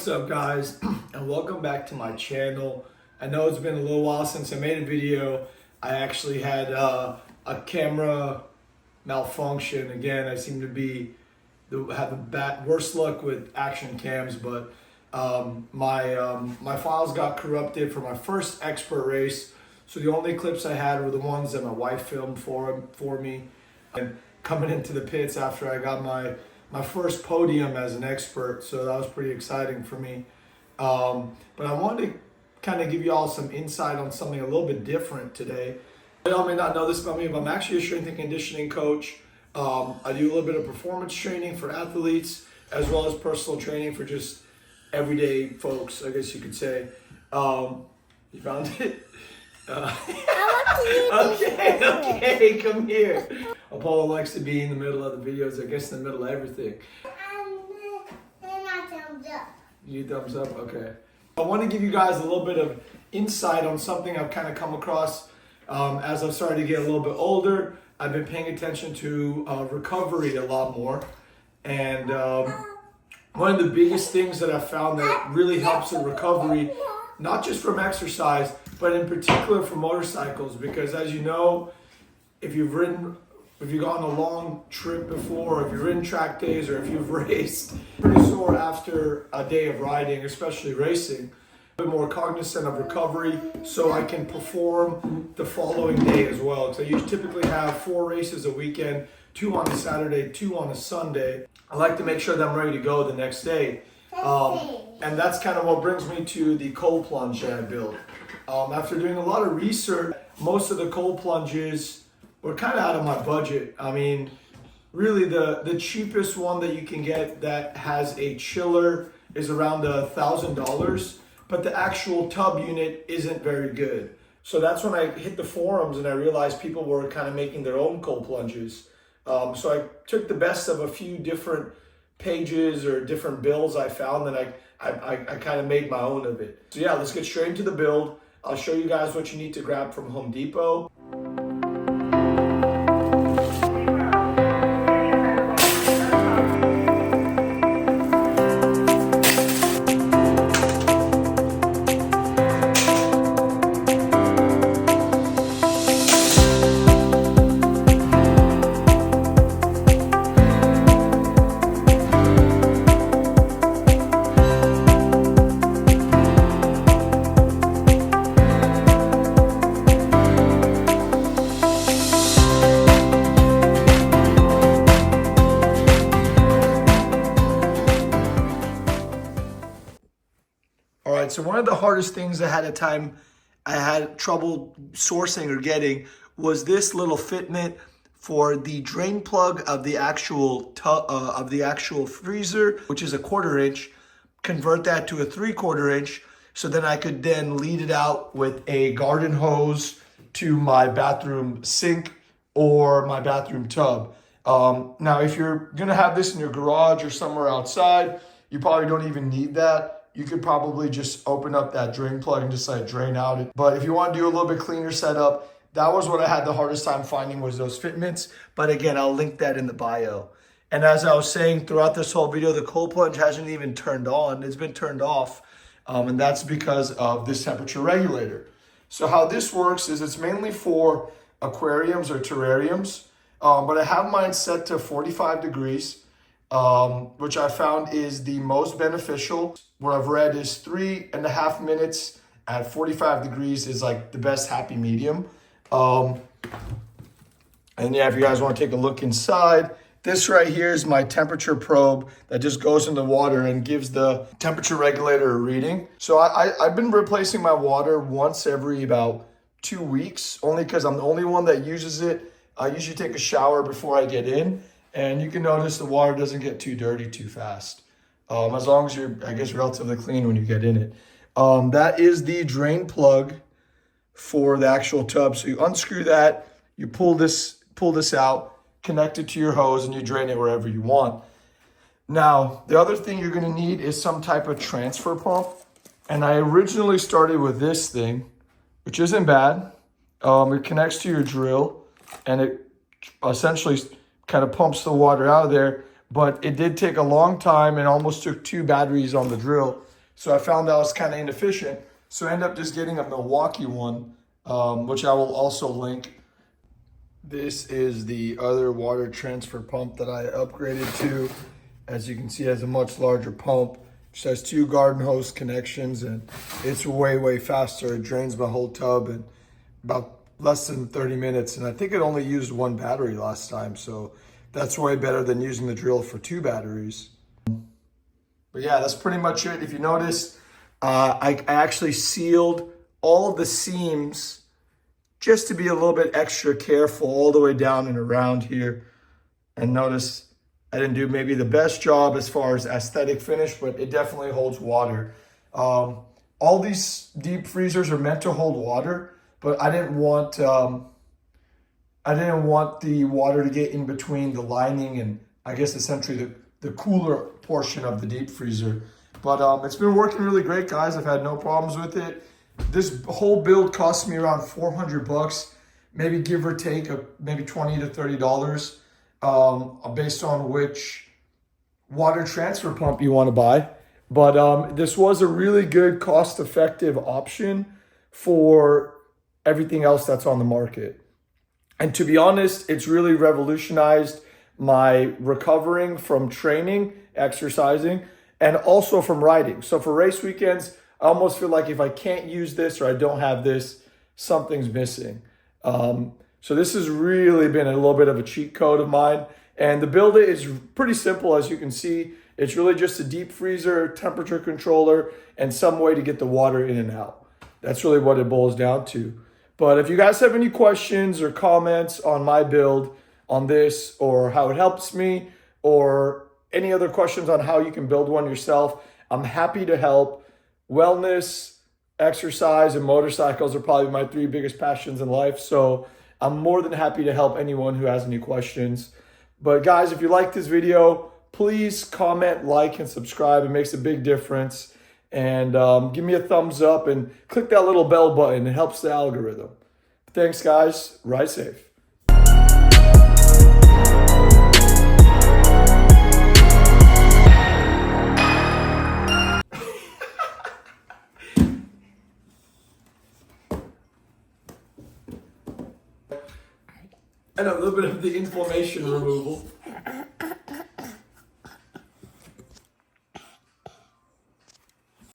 What's up, guys, and welcome back to my channel. I know it's been a little while since I made a video. I actually had a camera malfunction. Again, I seem to have the worst luck with action cams, but my files got corrupted for my first expert race. So the only clips I had were the ones that my wife filmed for me. And coming into the pits after I got my first podium as an expert, so that was pretty exciting for me. But I wanted to kind of give you all some insight on something a little bit different today. Y'all may not know this about me, but I'm actually a strength and conditioning coach. I do a little bit of performance training for athletes, as well as personal training for just everyday folks, I guess you could say. You found it? Okay, come here. Apollo likes to be in the middle of the videos, I guess in the middle of everything. And I thumbs up. You thumbs up? Okay. I want to give you guys a little bit of insight on something I've kind of come across as I've started to get a little bit older. I've been paying attention to recovery a lot more. And one of the biggest things that I found that really helps in recovery, not just from exercise, but in particular for motorcycles, because as you know, if you've gone a long trip before, or if you've ridden track days, or if you've raced, pretty sore after a day of riding, especially racing. A bit more cognizant of recovery so I can perform the following day as well. So you typically have 4 races a weekend, 2 on a Saturday, 2 on a Sunday. I like to make sure that I'm ready to go the next day. And that's kind of what brings me to the cold plunge that I built. After doing a lot of research, most of the cold plunges were kind of out of my budget. I mean, really the cheapest one that you can get that has a chiller is around $1,000, but the actual tub unit isn't very good. So that's when I hit the forums and I realized people were kind of making their own cold plunges. So I took the best of a few different pages or different builds I found, and I kind of made my own of it. So yeah, let's get straight into the build. I'll show you guys what you need to grab from Home Depot. So one of the hardest things I had trouble sourcing or getting was this little fitment for the drain plug of the actual freezer, which is a 1/4 inch. Convert that to a 3/4 inch, so then I could then lead it out with a garden hose to my bathroom sink or my bathroom tub. Now, if you're gonna have this in your garage or somewhere outside, you probably don't even need that. You could probably just open up that drain plug and just like drain out it. But if you want to do a little bit cleaner setup, that was what I had the hardest time finding, was those fitments. But again, I'll link that in the bio. And as I was saying throughout this whole video, the cold plunge hasn't even turned on. It's been turned off. And that's because of this temperature regulator. So how this works is it's mainly for aquariums or terrariums. But I have mine set to 45 degrees. Which I found is the most beneficial. What I've read is 3.5 minutes at 45 degrees is like the best happy medium. And yeah, if you guys want to take a look inside, this right here is my temperature probe that just goes in the water and gives the temperature regulator a reading. So I've been replacing my water once every about 2 weeks, only because I'm the only one that uses it. I usually take a shower before I get in. And you can notice the water doesn't get too dirty too fast. As long as you're, I guess, relatively clean when you get in it. That is the drain plug for the actual tub. So you unscrew that, you pull this out, connect it to your hose, and you drain it wherever you want. Now, the other thing you're gonna need is some type of transfer pump. And I originally started with this thing, which isn't bad. It connects to your drill, and it essentially kind of pumps the water out of there, but it did take a long time and almost took 2 batteries on the drill So I found that was kind of inefficient. So I ended up just getting a Milwaukee one, which I will also link. This is the other water transfer pump that I upgraded to. As you can see, it has a much larger pump. It has 2 garden hose connections, and it's way faster. It drains my whole tub in about less than 30 minutes. And I think it only used 1 battery last time. So that's way better than using the drill for 2 batteries. But yeah, that's pretty much it. If you notice, I actually sealed all of the seams just to be a little bit extra careful all the way down and around here. And notice I didn't do maybe the best job as far as aesthetic finish, but it definitely holds water. All these deep freezers are meant to hold water, but I didn't want the water to get in between the lining and I guess essentially the cooler portion of the deep freezer. But it's been working really great, guys. I've had no problems with it. This whole build cost me around $400, maybe give or take maybe $20 to $30, based on which water transfer pump you want to buy. But this was a really good cost-effective option for everything else that's on the market. And to be honest, it's really revolutionized my recovering from training, exercising, and also from riding. So for race weekends, I almost feel like if I can't use this or I don't have this, something's missing. So this has really been a little bit of a cheat code of mine. And the build is pretty simple, as you can see. It's really just a deep freezer, temperature controller, and some way to get the water in and out. That's really what it boils down to. But if you guys have any questions or comments on my build on this, or how it helps me, or any other questions on how you can build one yourself, I'm happy to help. Wellness, exercise, and motorcycles are probably my 3 biggest passions in life. So I'm more than happy to help anyone who has any questions. But guys, if you like this video, please comment, like, and subscribe. It makes a big difference. And give me a thumbs up and click that little bell button. It helps the algorithm. Thanks, guys. Ride safe. And a little bit of the inflammation removal.